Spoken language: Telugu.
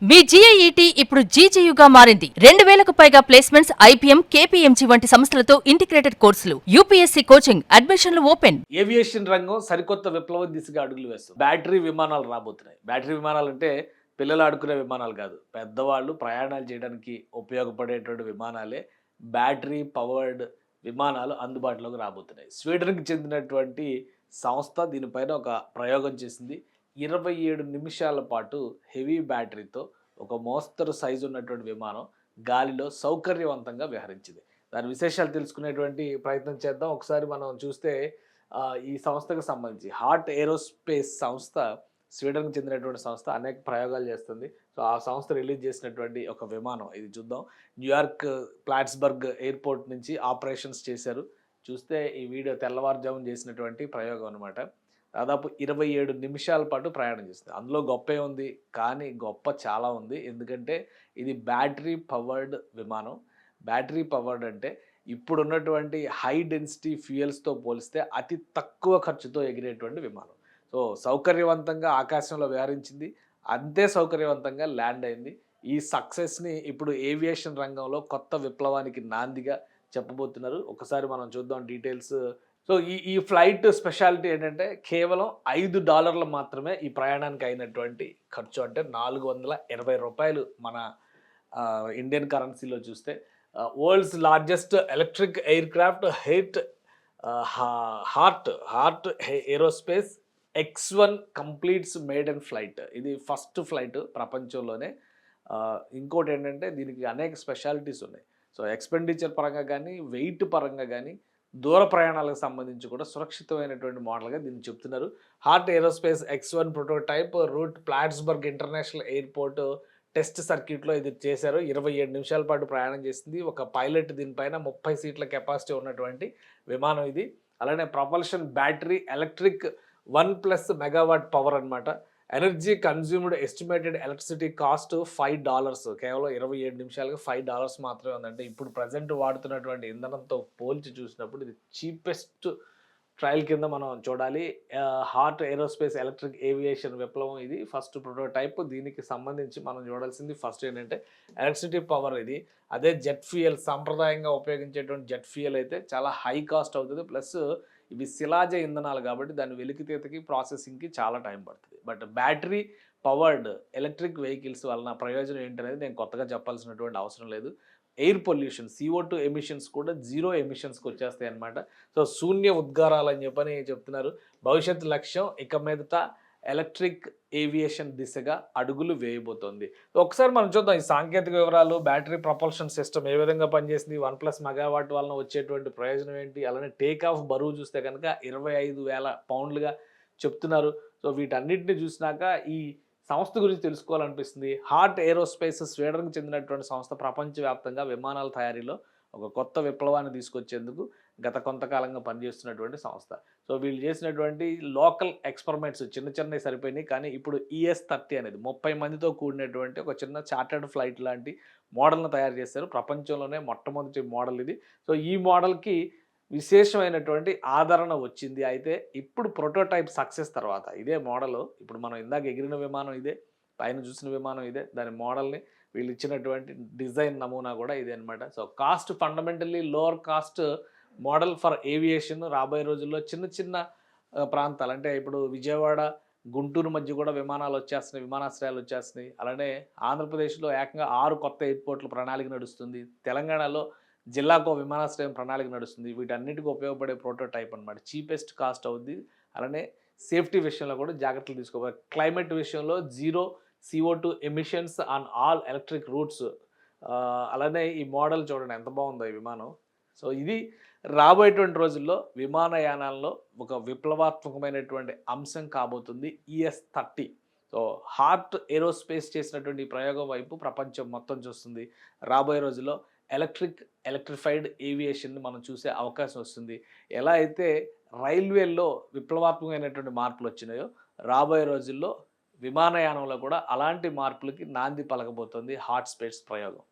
మీ జీఐఈటీ ఇప్పుడు జీజేయుగా మారింది. 2000కు పైగా ప్లేస్మెంట్స్, ఐపీఎం, కేపీఎంజీ వంటి సంస్థలతో ఇంటిగ్రేటెడ్ కోర్సులు, యూపీఎస్సీ కోచింగ్, అడ్మిషన్లు ఓపెన్. ఏవియేషన్ రంగం సరికొత్త విప్లవం దిశగా అడుగులు వేస్తుంది. బ్యాటరీ విమానాలు రాబోతున్నాయి. బ్యాటరీ విమానాలు అంటే పిల్లలు ఆడుకునే విమానాలు కాదు, పెద్దవాళ్ళు ప్రయాణాలు చేయడానికి ఉపయోగపడేటువంటి విమానాలే బ్యాటరీ పవర్డ్ విమానాలు అందుబాటులోకి రాబోతున్నాయి. స్వీడన్కి చెందినటువంటి సంస్థ దీనిపైన ఒక ప్రయోగం చేసింది. 27 నిమిషాల పాటు హెవీ బ్యాటరీతో ఒక మోస్తరు సైజు ఉన్నటువంటి విమానం గాలిలో సౌకర్యవంతంగా విహరించింది. దాని విశేషాలు తెలుసుకునేటువంటి ప్రయత్నం చేద్దాం. ఒకసారి మనం చూస్తే ఈ సంస్థకు సంబంధించి హార్ట్ ఏరోస్పేస్ సంస్థ, స్వీడన్కి చెందినటువంటి సంస్థ, అనేక ప్రయోగాలు చేస్తుంది. సో ఆ సంస్థ రిలీజ్ చేసినటువంటి ఒక విమానం ఇది చూద్దాం. న్యూయార్క్ ప్లాట్స్బర్గ్ ఎయిర్పోర్ట్ నుంచి ఆపరేషన్స్ చేశారు. చూస్తే ఈ వీడియో తెల్లవారుజామున చేసినటువంటి ప్రయోగం అనమాట. దాదాపు 27 నిమిషాల పాటు ప్రయాణం చేస్తుంది. అందులో గొప్పే ఉంది, కానీ గొప్ప చాలా ఉంది. ఎందుకంటే ఇది బ్యాటరీ పవర్డ్ విమానం. బ్యాటరీ పవర్డ్ అంటే ఇప్పుడున్నటువంటి హై డెన్సిటీ ఫ్యూయల్స్తో పోలిస్తే అతి తక్కువ ఖర్చుతో ఎగిరేటువంటి విమానం. సో సౌకర్యవంతంగా ఆకాశంలో విహరించింది, అంతే సౌకర్యవంతంగా ల్యాండ్ అయింది. ఈ సక్సెస్ని ఇప్పుడు ఏవియేషన్ రంగంలో కొత్త విప్లవానికి నాందిగా చెప్పబోతున్నారు. ఒకసారి మనం చూద్దాం డీటెయిల్స్. సో ఈ ఫ్లైట్ స్పెషాలిటీ ఏంటంటే కేవలం $5 మాత్రమే ఈ ప్రయాణానికి అయినటువంటి ఖర్చు. అంటే $420 మన ఇండియన్ కరెన్సీలో చూస్తే. World's largest electric aircraft Heart Aerospace X1 completes maiden flight. ఇది ఫస్ట్ ఫ్లైట్ ప్రపంచంలోనే. ఇంకోటి ఏంటంటే దీనికి అనేక స్పెషాలిటీస్ ఉన్నాయి. సో ఎక్స్పెండిచర్ పరంగా కానీ, వెయిట్ పరంగా కానీ, దూర ప్రయాణాలకు సంబంధించి కూడా సురక్షితమైనటువంటి మోడల్గా దీన్ని చెప్తున్నారు. Heart Aerospace X1 prototype route Plattsburgh international airport test సర్క్యూట్లో ఇది చేశారు. 27 నిమిషాల పాటు ప్రయాణం చేసింది. ఒక పైలట్ దీనిపైన 30 సీట్ల కెపాసిటీ ఉన్నటువంటి విమానం ఇది. అలానే propulsion battery electric 1+ megawatt power అనమాట. Energy consumed estimated electricity cost $5. కేవలం 27 నిమిషాలకు $5 మాత్రమే ఉందంటే ఇప్పుడు ప్రజెంట్ వాడుతున్నటువంటి ఇంధనంతో పోల్చి చూసినప్పుడు ఇది చీపెస్ట్ ట్రయల్ కింద మనం చూడాలి. హార్ట్ ఏరోస్పేస్ ఎలక్ట్రిక్ ఏవియేషన్ విప్లవం ఇది ఫస్ట్ ప్రోటోటైప్. దీనికి సంబంధించి మనం చూడాల్సింది ఫస్ట్ ఏంటంటే ఎలక్ట్రిసిటీ పవర్. ఇది అదే జెట్ ఫ్యూయల్, సాంప్రదాయంగా ఉపయోగించేటువంటి జెట్ ఫ్యూయల్ అయితే చాలా హై కాస్ట్ అవుతుంది. ప్లస్ ఇవి శిలాజ ఇంధనాలు కాబట్టి దాని వెలికితీతకి, ప్రాసెసింగ్కి చాలా టైం పడుతుంది. But battery powered electric vehicles వలన ప్రయోజనం ఏంటనేది నేను కొత్తగా చెప్పాల్సినటువంటి అవసరం లేదు. ఎయిర్ పొల్యూషన్, CO2 ఎమిషన్స్ కూడా 0 ఎమిషన్స్కి వచ్చేస్తాయి అన్నమాట. సో శూన్య ఉద్గారాలు అని చెప్పని చెప్తున్నారు. భవిష్యత్తు లక్ష్యం ఇక మీదట ఎలక్ట్రిక్ ఏవియేషన్ దిశగా అడుగులు వేయబోతోంది. ఒకసారి మనం చూద్దాం ఈ సాంకేతిక వివరాలు, బ్యాటరీ ప్రపల్షన్ సిస్టమ్ ఏ విధంగా పనిచేసింది, 1+ మెగావాట్ వలన వచ్చేటువంటి ప్రయోజనం ఏంటి, అలానే టేక్ ఆఫ్ బరువు చూస్తే కనుక 25,000 పౌండ్లుగా చెప్తున్నారు. సో వీటన్నిటిని చూసినాక ఈ సంస్థ గురించి తెలుసుకోవాలనిపిస్తుంది. హార్ట్ ఏరోస్పేస్ స్వీడన్కి చెందినటువంటి సంస్థ ప్రపంచవ్యాప్తంగా విమానాల తయారీలో ఒక కొత్త విప్లవాన్ని తీసుకొచ్చేందుకు గత కొంతకాలంగా పనిచేస్తున్నటువంటి సంస్థ. సో వీళ్ళు చేసినటువంటి లోకల్ ఎక్స్పెరిమెంట్స్ చిన్నవి సరిపోయినాయి. కానీ ఇప్పుడు ES-30 అనేది 30 మందితో కూడినటువంటి ఒక చిన్న చార్టర్డ్ ఫ్లైట్ లాంటి మోడల్ను తయారు చేశారు. ప్రపంచంలోనే మొట్టమొదటి మోడల్ ఇది. సో ఈ మోడల్కి విశేషమైనటువంటి ఆదరణ వచ్చింది. అయితే ఇప్పుడు ప్రోటోటైప్ సక్సెస్ తర్వాత ఇదే మోడల్, ఇప్పుడు మనం ఇందాక ఎగిరిన విమానం ఇదే, పైన చూసిన విమానం ఇదే, దాని మోడల్ని వీళ్ళు ఇచ్చినటువంటి డిజైన్ నమూనా కూడా ఇదే అనమాట. So cost fundamentally lower caste model for aviation. రాబోయే రోజుల్లో చిన్న ప్రాంతాలు అంటే ఇప్పుడు విజయవాడ, గుంటూరు మధ్య కూడా విమానాలు వచ్చేస్తున్నాయి, విమానాశ్రయాలు వచ్చేస్తున్నాయి. అలానే ఆంధ్రప్రదేశ్లో ఏకంగా 6 కొత్త ఎయిర్పోర్ట్ల ప్రణాళిక నడుస్తుంది. తెలంగాణలో జిల్లాకో విమానాశ్రయం ప్రణాళిక నడుస్తుంది. వీటన్నిటికీ ఉపయోగపడే ప్రోటోటైప్ అనమాట. చీపెస్ట్ కాస్ట్ అవుద్ది. అలానే సేఫ్టీ విషయంలో కూడా జాగ్రత్తలు తీసుకోవాలి. క్లైమేట్ విషయంలో 0 CO2 emissions on all electric roots. అలానే ఈ మోడల్ చూడండి ఎంత బాగుందో ఈ విమానం. సో ఇది రాబోయేటువంటి రోజుల్లో విమానయానాల్లో ఒక విప్లవాత్మకమైనటువంటి అంశం కాబోతుంది ES-30. సో హార్ట్ ఏరోస్పేస్ చేసినటువంటి ఈ ప్రయోగం వైపు ప్రపంచం మొత్తం చూస్తుంది. రాబోయే రోజుల్లో ఎలక్ట్రిఫైడ్ ఏవియేషన్ని మనం చూసే అవకాశం వస్తుంది. ఎలా అయితే రైల్వేల్లో విప్లవాత్మకమైనటువంటి మార్పులు వచ్చినాయో రాబోయే రోజుల్లో విమానయానంలో కూడా అలాంటి మార్పులకి నాంది పలకబోతోంది హార్ట్ స్పేస్ ప్రయోగం.